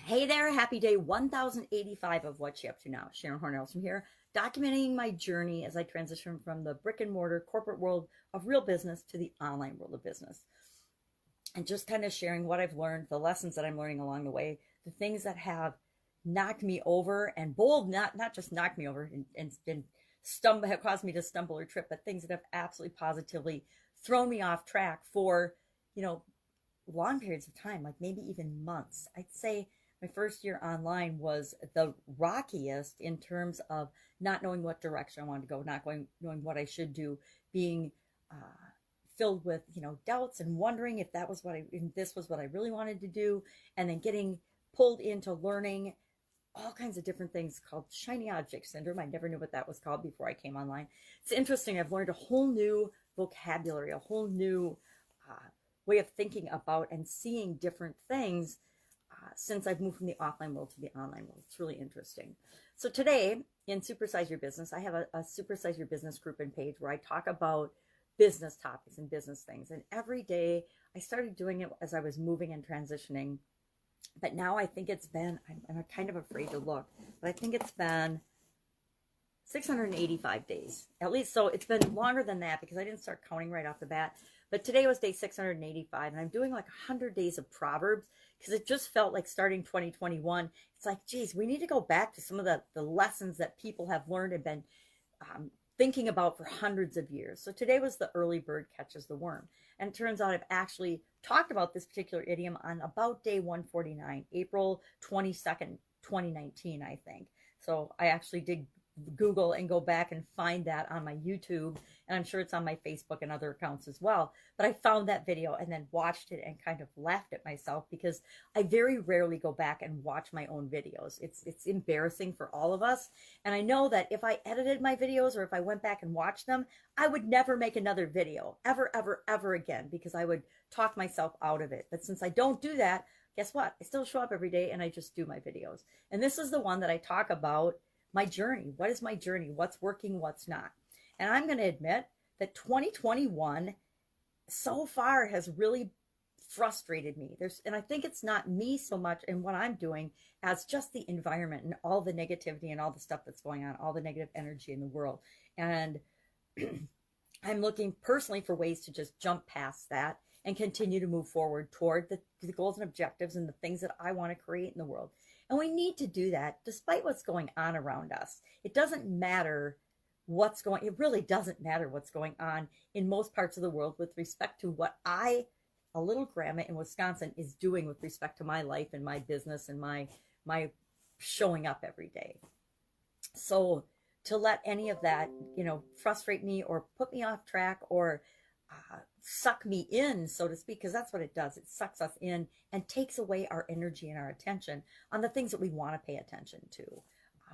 Hey there, happy day 1085 of What's She Up To Now. Sharon Horne-Ellstrom here, documenting my journey as I transition from the brick and mortar corporate world of real business to the online world of business. And just kind of sharing what I've learned, the lessons that I'm learning along the way, the things that have knocked me over and not just knocked me over and stumble, have caused me to stumble or trip, but things that have absolutely positively thrown me off track for, you know, long periods of time, like maybe even months. I'd say my first year online was the rockiest in terms of not knowing what direction I wanted to go, knowing what I should do, being filled with doubts and wondering if this was what I really wanted to do, and then getting pulled into learning all kinds of different things called shiny object syndrome. I never knew what that was called before I came online. It's interesting. I've learned a whole new vocabulary, a whole new way of thinking about and seeing different things since I've moved from the offline world to the online world. It's really interesting. So today in Supersize Your Business, I have a Supersize Your Business group and page where I talk about business topics and business things. And every day I started doing it as I was moving and transitioning. But now I think it's been, I'm kind of afraid to look, but I think it's been 685 days, at least. So it's been longer than that because I didn't start counting right off the bat. But today was day 685, and I'm doing like 100 days of Proverbs because it just felt like starting 2021. It's like, geez, we need to go back to some of the lessons that people have learned and been thinking about for hundreds of years. So today was the early bird catches the worm. And it turns out I've actually talked about this particular idiom on about day 149, April 22nd, 2019, I think. So I actually did Google and go back and find that on my YouTube, and I'm sure it's on my Facebook and other accounts as well. But I found that video and then watched it and kind of laughed at myself because I very rarely go back and watch my own videos. It's embarrassing for all of us. And I know that if I edited my videos or if I went back and watched them, I would never make another video ever again because I would talk myself out of it. But since I don't do that, guess what? I still show up every day and I just do my videos. And this is the one that I talk about my journey. What is my journey? What's working? What's not? And I'm going to admit that 2021 so far has really frustrated me. And I think it's not me so much in what I'm doing as just the environment and all the negativity and all the stuff that's going on, all the negative energy in the world. And I'm looking personally for ways to just jump past that and continue to move forward toward the goals and objectives and the things that I want to create in the world. And we need to do that despite what's going on around us. It doesn't matter it really doesn't matter what's going on in most parts of the world with respect to what a little grandma in Wisconsin, is doing with respect to my life and my business and my showing up every day. So to let any of that, frustrate me or put me off track or suck me in, so to speak, because that's what it does. It sucks us in and takes away our energy and our attention on the things that we want to pay attention to.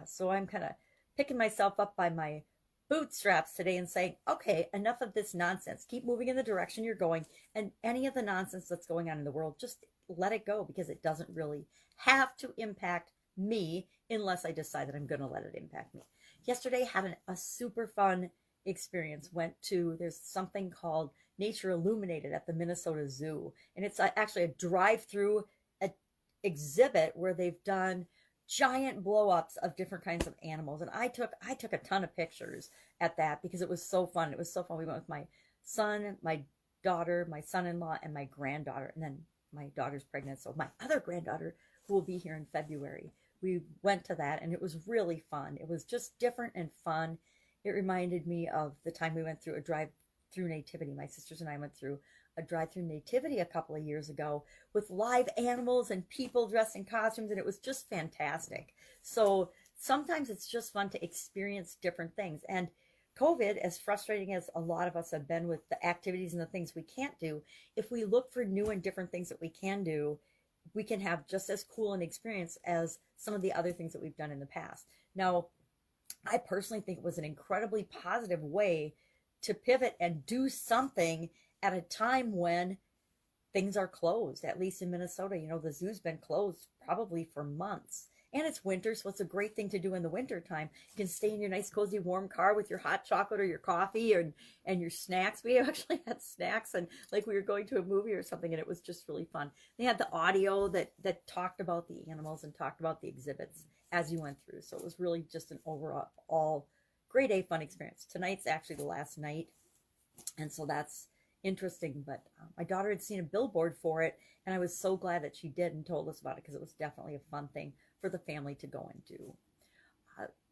So I'm kind of picking myself up by my bootstraps today and saying, okay, enough of this nonsense. Keep moving in the direction you're going, and any of the nonsense that's going on in the world, just let it go because it doesn't really have to impact me unless I decide that I'm going to let it impact me. Yesterday, had a super fun experience. There's something called Nature Illuminated at the Minnesota Zoo, and it's actually a drive-through exhibit where they've done giant blow-ups of different kinds of animals, and I took a ton of pictures at that because it was so fun. It was so fun. We went with my son, my daughter, my son-in-law, and my granddaughter, and then my daughter's pregnant, so my other granddaughter, who will be here in February. We went to that, and it was really fun. It was just different and fun. It reminded me of the time we went through a drive-through nativity. My sisters and I went through a drive-through nativity a couple of years ago with live animals and people dressed in costumes, and it was just fantastic. So sometimes it's just fun to experience different things. And COVID, as frustrating as a lot of us have been with the activities and the things we can't do, if we look for new and different things that we can do, we can have just as cool an experience as some of the other things that we've done in the past. Now, I personally think it was an incredibly positive way to pivot and do something at a time when things are closed, at least in Minnesota. The zoo's been closed probably for months. And it's winter, so it's a great thing to do in the winter time. You can stay in your nice, cozy, warm car with your hot chocolate or your coffee and your snacks. We actually had snacks and like we were going to a movie or something, and it was just really fun. They had the audio that talked about the animals and talked about the exhibits as you went through. So it was really just an overall grade A fun experience. Tonight's actually the last night, and so that's interesting. But my daughter had seen a billboard for it, and I was so glad that she did and told us about it, because it was definitely a fun thing for the family to go and do.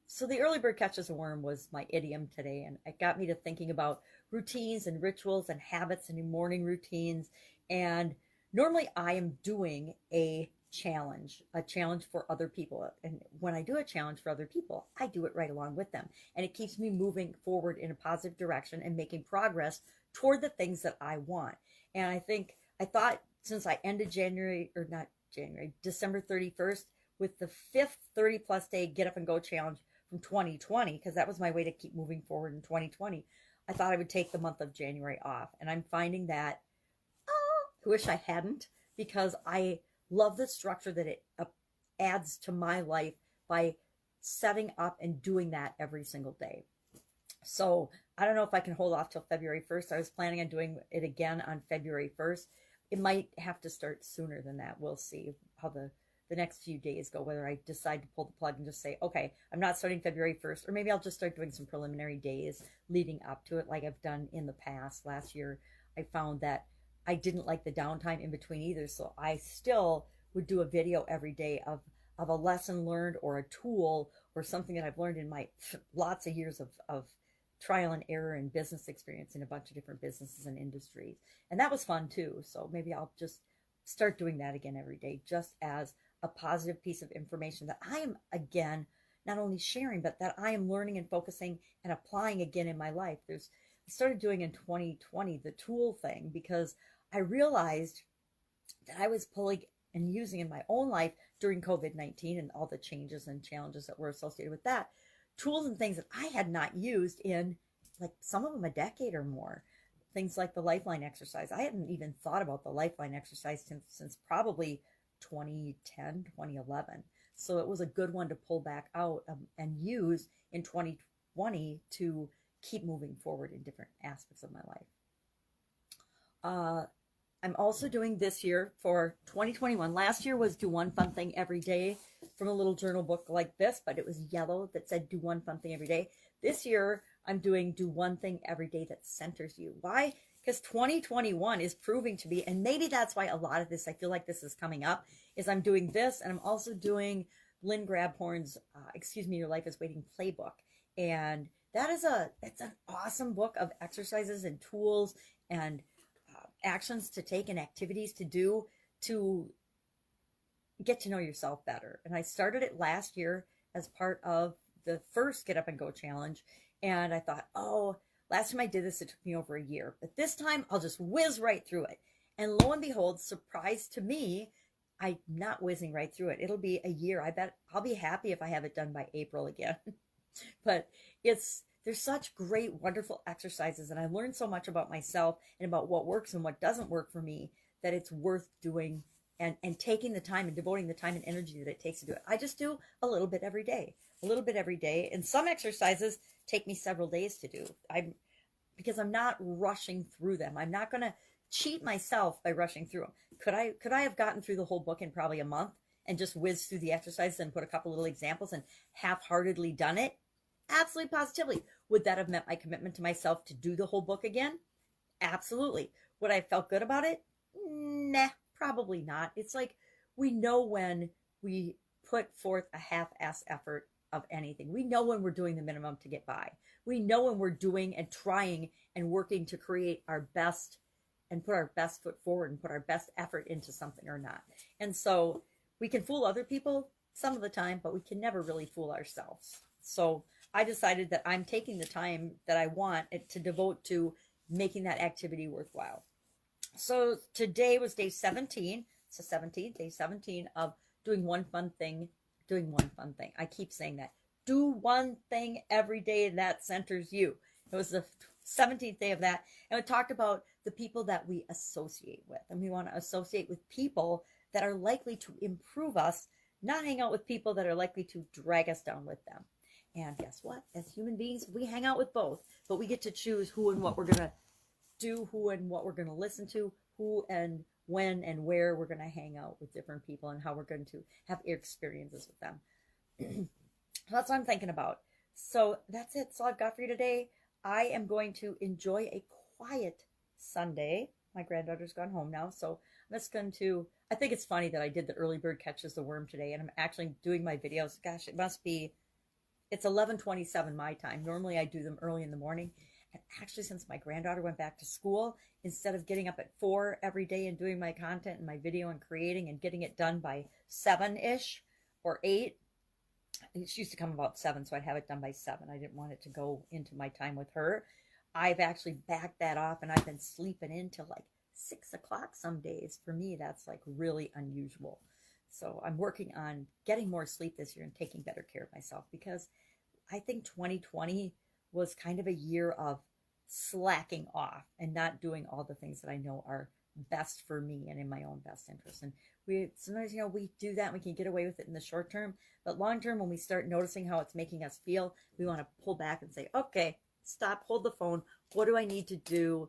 So the early bird catches a worm was my idiom today, and it got me to thinking about routines and rituals and habits and morning routines. And normally I am doing a challenge for other people. And when I do a challenge for other people, I do it right along with them. And it keeps me moving forward in a positive direction and making progress toward the things that I want. And I thought since I ended December 31st with the 5th 30 plus day get up and go challenge from 2020, because that was my way to keep moving forward in 2020, I thought I would take the month of January off. And I'm finding that I wish I hadn't, because I love the structure that it adds to my life by setting up and doing that every single day. So I don't know if I can hold off till February 1st. I was planning on doing it again on February 1st. It might have to start sooner than that. We'll see how the next few days go, whether I decide to pull the plug and just say, okay, I'm not starting February 1st, or maybe I'll just start doing some preliminary days leading up to it like I've done in the past. Last year, I found that I didn't like the downtime in between either, so I still would do a video every day of a lesson learned or a tool or something that I've learned in my lots of years of trial and error and business experience in a bunch of different businesses and industries. And that was fun too. So maybe I'll just start doing that again every day, just as a positive piece of information that I am, again, not only sharing, but that I am learning and focusing and applying again in my life. I started doing in 2020 the tool thing, because I realized that I was pulling and using in my own life during COVID-19 and all the changes and challenges that were associated with that, tools and things that I had not used in, like, some of them a decade or more. Things like the Lifeline exercise. I hadn't even thought about the Lifeline exercise since probably 2010, 2011. So it was a good one to pull back out and use in 2020 to keep moving forward in different aspects of my life. I'm also doing this year for 2021. Last year was do one fun thing every day from a little journal book like this, but it was yellow that said do one fun thing every day. This year, I'm doing do one thing every day that centers you. Why? Because 2021 is proving to be, and maybe that's why a lot of this, I feel like this is coming up, is I'm doing this, and I'm also doing Lynn Grabhorn's, Your Life is Waiting playbook. And it's an awesome book of exercises and tools and actions to take and activities to do to get to know yourself better. And I started it last year as part of the first Get Up and Go challenge. And I thought, last time I did this, it took me over a year. But this time, I'll just whiz right through it. And lo and behold, surprise to me, I'm not whizzing right through it. It'll be a year. I bet I'll be happy if I have it done by April again. But there's such great, wonderful exercises, and I learned so much about myself and about what works and what doesn't work for me, that it's worth doing and taking the time and devoting the time and energy that it takes to do it. I just do a little bit every day, and some exercises take me several days to do. Because I'm not rushing through them. I'm not going to cheat myself by rushing through them. Could I have gotten through the whole book in probably a month and just whizzed through the exercises and put a couple little examples and half-heartedly done it? Absolutely, positively. Would that have met my commitment to myself to do the whole book again? Absolutely. Would I have felt good about it? Nah, probably not. It's like we know when we put forth a half-ass effort of anything. We know when we're doing the minimum to get by. We know when we're doing and trying and working to create our best and put our best foot forward and put our best effort into something or not. And so we can fool other people some of the time, but we can never really fool ourselves. So I decided that I'm taking the time that I want to devote to making that activity worthwhile. So today was day 17. It's the 17th, day 17 of doing one fun thing. I keep saying that. Do one thing every day that centers you. It was the 17th day of that. And we talked about the people that we associate with. And we want to associate with people that are likely to improve us, not hang out with people that are likely to drag us down with them. And guess what? As human beings, we hang out with both, but we get to choose who and what we're going to do, who and what we're going to listen to, who and when and where we're going to hang out with different people, and how we're going to have experiences with them. That's what I'm thinking about. So that's it. That's all I've got for you today. I am going to enjoy a quiet Sunday. My granddaughter's gone home now, so I'm just going to, I think it's funny that I did the early bird catches the worm today, and I'm actually doing my videos. Gosh, it must be, it's 11:27 my time. Normally I do them early in the morning. And actually, since my granddaughter went back to school, instead of getting up at 4 every day and doing my content and my video and creating and getting it done by 7-ish or 8, she used to come about 7, so I'd have it done by 7. I didn't want it to go into my time with her. I've actually backed that off, and I've been sleeping in till like 6 o'clock some days. For me, that's like really unusual. So I'm working on getting more sleep this year and taking better care of myself, because I think 2020 was kind of a year of slacking off and not doing all the things that I know are best for me and in my own best interest. And we sometimes, we do that and we can get away with it in the short term, but long term, when we start noticing how it's making us feel, we want to pull back and say, okay, stop, hold the phone. What do I need to do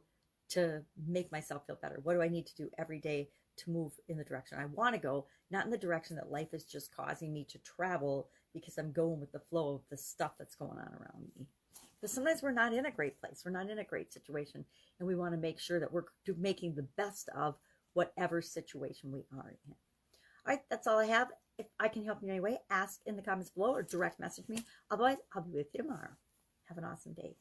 to make myself feel better? What do I need to do every day to move in the direction I want to go, not in the direction that life is just causing me to travel because I'm going with the flow of the stuff that's going on around me. Because sometimes we're not in a great place. We're not in a great situation. And we want to make sure that we're making the best of whatever situation we are in. All right, that's all I have. If I can help you in any way, ask in the comments below or direct message me. Otherwise, I'll be with you tomorrow. Have an awesome day.